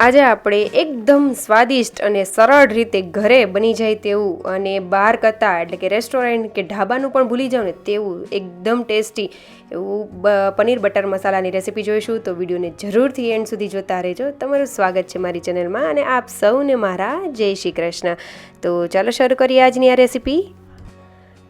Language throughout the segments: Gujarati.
આજે આપણે એકદમ સ્વાદિષ્ટ અને સરળ રીતે ઘરે બની જાય તેવું અને બહાર કરતાં એટલે કે રેસ્ટોરન્ટ કે ઢાબાનું પણ ભૂલી જાવ ને તેવું એકદમ ટેસ્ટી એવું પનીર બટર મસાલાની રેસીપી જોઈશું. તો વિડીયોને જરૂરથી એન્ડ સુધી જોતા રહેજો. તમારું સ્વાગત છે મારી ચેનલમાં અને આપ સૌને મારા જય શ્રી કૃષ્ણ. તો ચાલો શરૂ કરીએ આજની આ રેસીપી.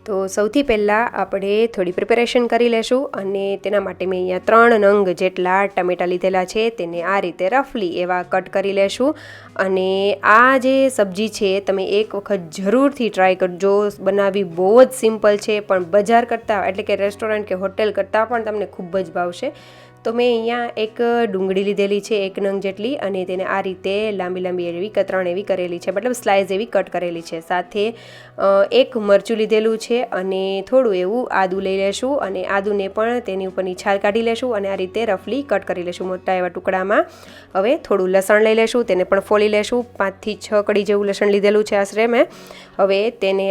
તો સૌથી પહેલાં આપણે થોડી પ્રિપેરેશન કરી લેશું અને તેના માટે મેં અહીંયા 3 નંગ જેટલા ટમેટાં લીધેલા છે. તેને આ રીતે રફલી એવા કટ કરી લેશું. અને આ જે સબ્જી છે તમે એક વખત જરૂરથી ટ્રાય કરજો. બનાવવી બહુ જ સિમ્પલ છે, પણ બજાર કરતાં એટલે કે રેસ્ટોરન્ટ કે હોટેલ કરતાં પણ તમને ખૂબ જ ભાવશે. તો મેં અહીંયા એક ડુંગળી લીધેલી છે 1 નંગ જેટલી, અને તેને આ રીતે લાંબી લાંબી એવી કતરણ એવી કરેલી છે, મતલબ સ્લાઇસ એવી કટ કરેલી છે. સાથે એક મરચું લીધેલું છે અને થોડું એવું આદું લઈ લેશું અને આદુને પણ તેની ઉપરની છાલ કાઢી લેશું અને આ રીતે રફલી કટ કરી લેશું મોટા એવા ટુકડામાં. હવે થોડું લસણ લઈ લેશું, તેને પણ ફોલી લેશું. 5 થી 6 કડી જેવું લસણ લીધેલું છે આશરે મેં. હવે તેને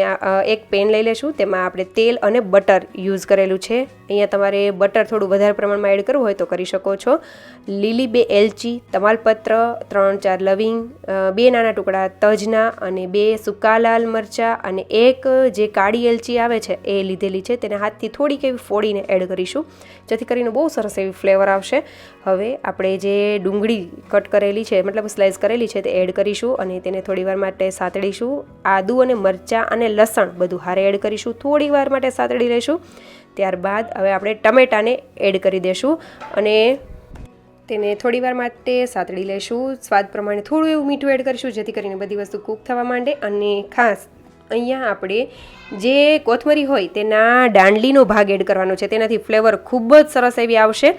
એક પેન લઈ લેશું, તેમાં આપણે તેલ અને બટર યુઝ કરેલું છે. અહીંયા તમારે બટર થોડું વધારે પ્રમાણમાં એડ કરવું હોય તો કરી શકો છો. લીલી 2 એલચી, તમાલપત્ર, 3-4 લવિંગ, 2 નાના ટુકડા તજના અને 2 સૂકા લાલ મરચાં અને એક જે કાળી એલચી આવે છે એ લીધેલી છે. તેને હાથથી થોડીક એવી ફોડીને એડ કરીશું, જેથી કરીને બહુ સરસ એવી ફ્લેવર આવશે. હવે આપણે જે ડુંગળી કટ કરેલી છે, મતલબ સ્લાઇસ કરેલી છે, તે એડ કરીશું અને તેને થોડીવાર માટે સાતળીશું. આદું અને મરચાં અને લસણ બધું હારે એડ કરીશું, થોડીવાર માટે સાતળી લઈશું. ત્યારબાદ હવે આપણે ટમેટાને એડ કરી દઈશું અને તેને થોડીવાર માટે સાતળી લેશું. સ્વાદ પ્રમાણે થોડું એવું મીઠું એડ કરીશું, જેથી કરીને બધી વસ્તુ કૂક થવા માંડે. અને ખાસ અહીંયા આપણે જે કોથમરી હોય તેના દાંડલીનો ભાગ એડ કરવાનો છે, તેનાથી ફ્લેવર ખૂબ જ સરસ એવી આવશે.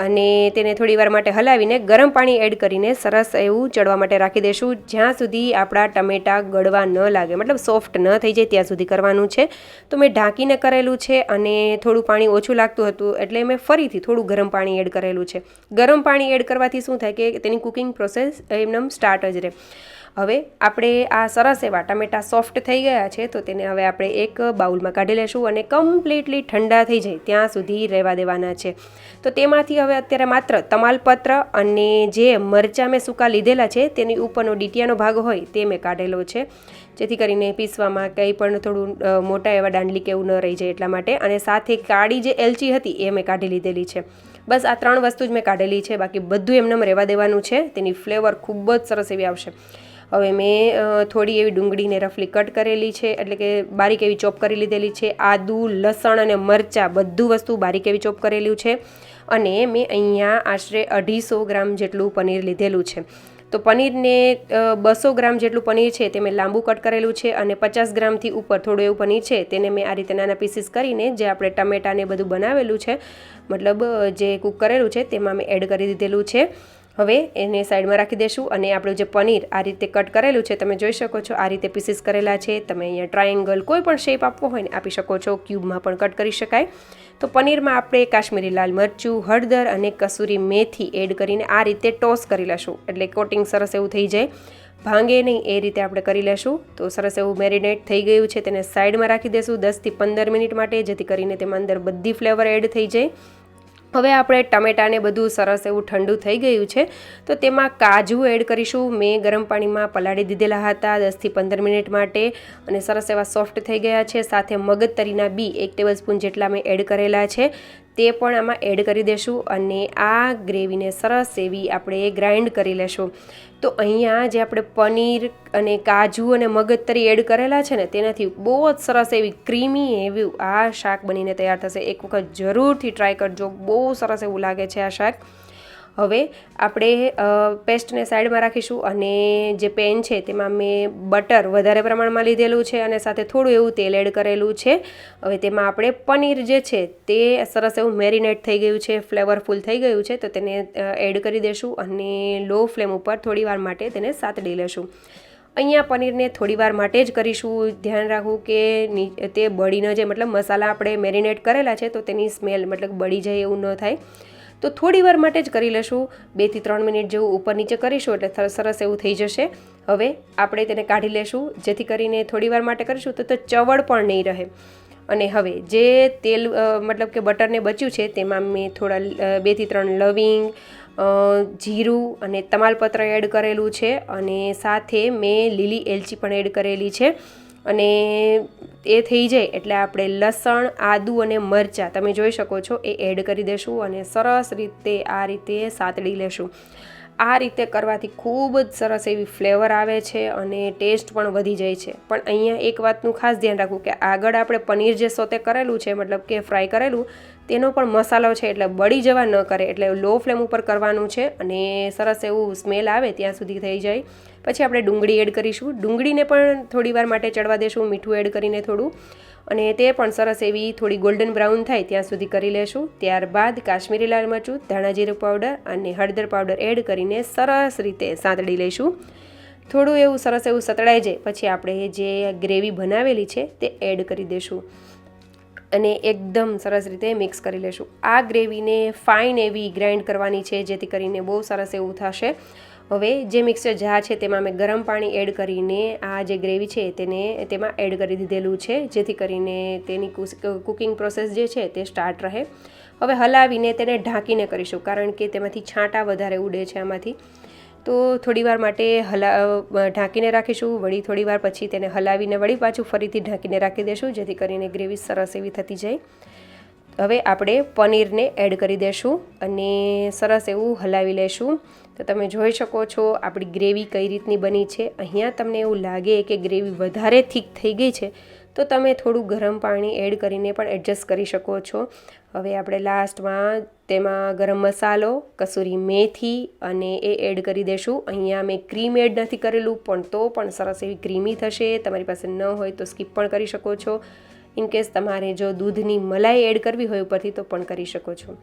અને તેને થોડીવાર માટે હલાવીને ગરમ પાણી એડ કરીને સરસ એવું ચડવા માટે રાખી દઈશું, જ્યાં સુધી આપણા ટમેટાં ગળવા ન લાગે, મતલબ સોફ્ટ ન થઈ જાય ત્યાં સુધી કરવાનું છે. તો મેં ઢાંકીને કરેલું છે અને થોડું પાણી ઓછું લાગતું હતું એટલે મેં ફરીથી થોડું ગરમ પાણી એડ કરેલું છે. ગરમ પાણી એડ કરવાથી શું થાય કે તેની કુકિંગ પ્રોસેસ એમનેમ સ્ટાર્ટ જ રહે. હવે આપણે આ સરસ એવા ટમેટાં સોફ્ટ થઈ ગયા છે, તો તેને હવે આપણે એક બાઉલમાં કાઢી લેશું અને કમ્પ્લીટલી ઠંડા થઈ જાય ત્યાં સુધી રહેવા દેવાના છે. તો તેમાંથી હવે અત્યારે માત્ર તમાલપત્ર અને જે મરચાં મેં સૂકા લીધેલા છે તેની ઉપરનો ડીટીયાનો ભાગ હોય તે મેં કાઢેલો છે, જેથી કરીને પીસવામાં કંઈ પણ થોડું મોટા એવા દાંડલી કે એવું ન રહી જાય એટલા માટે. અને સાથે કાળી જે એલચી હતી એ મેં કાઢી લીધેલી છે. બસ આ 3 વસ્તુ જ મેં કાઢેલી છે, બાકી બધું એમનેમ રહેવા દેવાનું છે. તેની ફ્લેવર ખૂબ જ સરસ એવી આવશે. હવે મેં થોડી એવી ડુંગળીને રફલી કટ કરેલી છે, એટલે કે બારીક એવી ચોપ કરી લીધેલી છે. આદું, લસણ અને મરચાં બધું વસ્તુ બારીક એવી ચોપ કરેલું છે. અને મેં અહીંયા આશરે 250 ગ્રામ જેટલું પનીર લીધેલું છે. તો પનીરને 200 ગ્રામ જેટલું પનીર છે તે મેં લાંબુ કટ કરેલું છે અને 50 ગ્રામથી ઉપર થોડું એવું પનીર છે તેને મેં આ રીતે નાના પીસીસ કરીને જે આપણે ટમેટાને બધું બનાવેલું છે, મતલબ જે કૂક કરેલું છે તેમાં મેં એડ કરી દીધેલું છે. હવે એને સાઈડમાં રાખી દઈશું અને આપણું જે પનીર આ રીતે કટ કરેલું છે તમે જોઈ શકો છો, આ રીતે પીસીસ કરેલા છે. તમે અહીંયા ટ્રાયેંગલ કોઈ પણ શેપ આપવો હોય ને આપી શકો છો, ક્યુબમાં પણ કટ કરી શકાય. તો પનીરમાં આપણે કાશ્મીરી લાલ મરચું, હળદર અને કસૂરી મેથી એડ કરીને આ રીતે ટોસ કરી લેશું, એટલે કોટિંગ સરસ એવું થઈ જાય, ભાંગે નહીં એ રીતે આપણે કરી લેશું. તો સરસ એવું મેરિનેટ થઈ ગયું છે, તેને સાઈડમાં રાખી દઈશું 10 થી 15 મિનિટ માટે, જેથી કરીને તેમાં અંદર બધી ફ્લેવર એડ થઈ જાય. હવે આપણે ટમેટાને બધું સરસ એવું ઠંડુ થઈ ગયું છે, તો તેમાં કાજુ એડ કરીશું. મેં ગરમ પાણીમાં પલાળી દીધેલા હતા 10 થી 15 મિનિટ માટે અને સરસ એવા સોફ્ટ થઈ ગયા છે. સાથે મગજતરીના બી 1 ટેબલસ્પૂન જેટલા મેં એડ કરેલા છે, તે પણ આમાં એડ કરી દઈશું અને આ ગ્રેવીને સરસ એવી આપણે ગ્રાઇન્ડ કરી લેશું. તો અહીંયા જે આપણે પનીર અને કાજુ અને મગજતરી એડ કરેલા છે ને તેનાથી બહુ જ સરસ એવી ક્રીમી એવું આ શાક બનીને તૈયાર થશે. એક વખત જરૂરથી ટ્રાય કરજો, બહુ સરસ એવું લાગે છે આ શાક. હવે આપણે પેસ્ટને સાઈડમાં રાખીશું અને જે પેન છે તેમાં મેં બટર વધારે પ્રમાણમાં લીધેલું છે અને સાથે થોડું એવું તેલ એડ કરેલું છે. હવે તેમાં આપણે પનીર જે છે તે સરસ એવું મેરિનેટ થઈ ગયું છે, ફ્લેવરફુલ થઈ ગયું છે, તો તેને એડ કરી દઈશું અને લો ફ્લેમ ઉપર થોડીવાર માટે તેને સાતળી લેશું. અહીંયા પનીરને થોડીવાર માટે જ કરીશું. ધ્યાન રાખવું કે તે બળી ન જાય, મતલબ મસાલા આપણે મેરિનેટ કરેલા છે તો તેની સ્મેલ મતલબ બળી જાય એવું ન થાય. તો થોડીવાર માટે જ કરી લેશું, 2 થી 3 મિનિટ જેવું ઉપર નીચે કરીશું એટલે સરસ એવું થઈ જશે. હવે આપણે તેને કાઢી લેશું, જેથી કરીને થોડીવાર માટે કરીશું તો ચવડ પણ નહીં રહે. અને હવે જે તેલ મતલબ કે બટરને બચ્યું છે તેમાં મેં થોડા 2 થી 3 લવિંગ જીરું અને તમાલપત્ર એડ કરેલું છે, અને સાથે મેં લીલી એલચી પણ એડ કરેલી છે. અને એ થઈ જાય એટલે આપણે લસણ, આદું અને મરચાં તમે જોઈ શકો છો એ એડ કરી દઈશું અને સરસ રીતે આ રીતે સાતળી લેશું. આ રીતે કરવાથી ખૂબ જ સરસ એવી ફ્લેવર આવે છે અને ટેસ્ટ પણ વધી જાય છે. પણ અહીંયા એક વાતનું ખાસ ધ્યાન રાખવું કે આગળ આપણે પનીર જે સોતે કરેલું છે, મતલબ કે ફ્રાય કરેલું, તેનો પણ મસાલો છે એટલે બળી જવા ન કરે, એટલે લો ફ્લેમ ઉપર કરવાનું છે અને સરસ એવું સ્મેલ આવે ત્યાં સુધી થઈ જાય. પછી આપણે ડુંગળી એડ કરીશું. ડુંગળીને પણ થોડી વાર માટે ચડવા દેશું, મીઠું એડ કરીને થોડું, અને તે પણ સરસ એવી થોડી ગોલ્ડન બ્રાઉન થાય ત્યાં સુધી કરી લેશું. ત્યારબાદ કાશ્મીરી લાલ મરચું, ધાણા જીરું પાવડર અને હળદર પાવડર એડ કરીને સરસ રીતે સાંતળી લઈશું. થોડું એવું સરસ એવું સતળાઈ જાય પછી આપણે જે ગ્રેવી બનાવેલી છે તે એડ કરી દઈશું અને એકદમ સરસ રીતે મિક્સ કરી લેશું. આ ગ્રેવીને ફાઇન એવી ગ્રાઇન્ડ કરવાની છે જેથી કરીને બહુ સરસ એવું થશે. હવે જે મિક્સર જાર છે તેમાં મેં ગરમ પાણી એડ કરીને આ જે ગ્રેવી છે તેમાં એડ કરી દીધેલું છે, જેથી કરીને તેની કુકિંગ પ્રોસેસ જે છે તે સ્ટાર્ટ રહે. હવે હલાવીને તેને ઢાંકીને કરીશું, કારણ કે તેમાંથી છાંટા વધારે ઉડે છે આમાંથી. તો થોડીવાર માટે ઢાંકીને રાખીશું. વળી થોડીવાર પછી તેને હલાવીને વળી પાછું ફરીથી ઢાંકીને રાખી દઈશું, જેથી કરીને ગ્રેવી સરસ એવી થતી જાય. હવે આપણે પનીરને એડ કરી દઈશું અને સરસ એવું હલાવી લેશું. તો તમે જોઈ શકો છો આપણી ગ્રેવી કઈ રીતની બની છે. અહીંયા તમને એવું લાગે કે ગ્રેવી વધારે થીક થઈ ગઈ છે તો તમે થોડું ગરમ પાણી એડ કરીને પણ એડજસ્ટ કરી શકો છો. હવે આપણે લાસ્ટમાં તેમાં ગરમ મસાલો, કસૂરી મેથી અને એ એડ કરી દઈશું. અહીંયા મેં ક્રીમ એડ નથી કરેલું, પણ તો પણ સરસ એવી ક્રીમી થશે. તમારી પાસે ન હોય તો સ્કીપ પણ કરી શકો છો. ઇનકેસ તમારે જો દૂધની મલાઈ એડ કરવી હોય ઉપરથી તો પણ કરી શકો છો.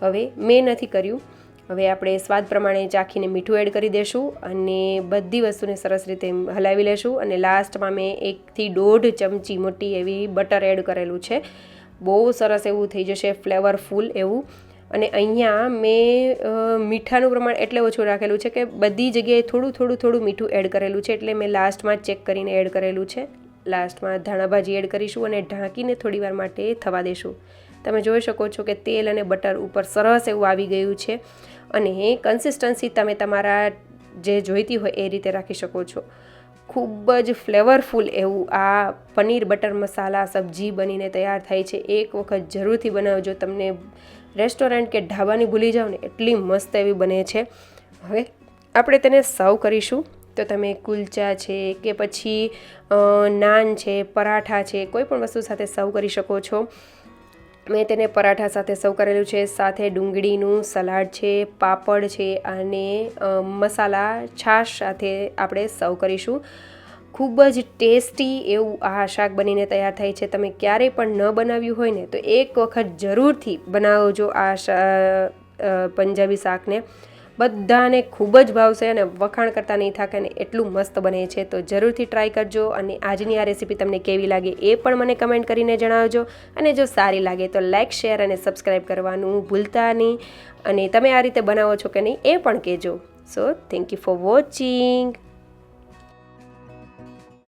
હવે મેં નથી કર્યું. હવે આપણે સ્વાદ પ્રમાણે ચાખીને મીઠું એડ કરી દઈશું અને બધી વસ્તુને સરસ રીતે હલાવી લેશું. અને લાસ્ટમાં મેં 1 થી 1.5 ચમચી મોટી એવી બટર એડ કરેલું છે. બહુ સરસ એવું થઈ જશે, ફ્લેવરફુલ એવું. અને અહીંયા મેં મીઠાનું પ્રમાણ એટલે ઓછું રાખેલું છે કે બધી જગ્યાએ થોડું મીઠું એડ કરેલું છે, એટલે મેં લાસ્ટમાં ચેક કરીને એડ કરેલું છે. લાસ્ટમાં ધાણાભાજી એડ કરીશું અને ઢાંકીને થોડીવાર માટે થવા દેશું. તમે જોઈ શકો છો કે તેલ અને બટર ઉપર સરસ એવું આવી ગયું છે અને કન્સિસ્ટન્સી તમે તમારા જે જોઈતી હોય એ રીતે રાખી શકો છો. ખૂબ જ ફ્લેવરફુલ એવું આ પનીર બટર મસાલા સબ્જી બનીને તૈયાર થાય છે. એક વખત જરૂરથી બનાવજો, તમને રેસ્ટોરન્ટ કે ઢાબાની ભૂલી જાઓ ને એટલી મસ્ત એવી બને છે. હવે આપણે તેને સર્વ કરીશું. તો તમે કુલચા છે કે પછી નાન છે, પરાઠા છે, કોઈ પણ વસ્તુ સાથે સર્વ કરી શકો છો. મેં તેને પરાઠા સાથે સર્વ કરેલું છે. સાથે ડુંગળીનું સલાડ છે, પાપડ છે અને મસાલા છાશ સાથે આપણે સર્વ કરીશું. ખૂબ જ ટેસ્ટી એવું આ શાક બનીને તૈયાર થાય છે. તમે ક્યારેય પણ ન બનાવ્યું હોય ને તો એક વખત જરૂરથી બનાવજો આ પંજાબી શાકને. બધાને ખૂબ જ ભાવશે અને વખાણ કરતા નહીં થાકે ને એટલું મસ્ત બને છે. તો જરૂરથી ટ્રાય કરજો અને આજની આ રેસીપી તમને કેવી લાગે એ પણ મને કમેન્ટ કરીને જણાવજો. અને જો સારી લાગે તો લાઇક, શેર અને સબસ્ક્રાઈબ કરવાનું ભૂલતા નહીં. અને તમે આ રીતે બનાવો છો કે નહીં એ પણ કહેજો. So thank you for watching.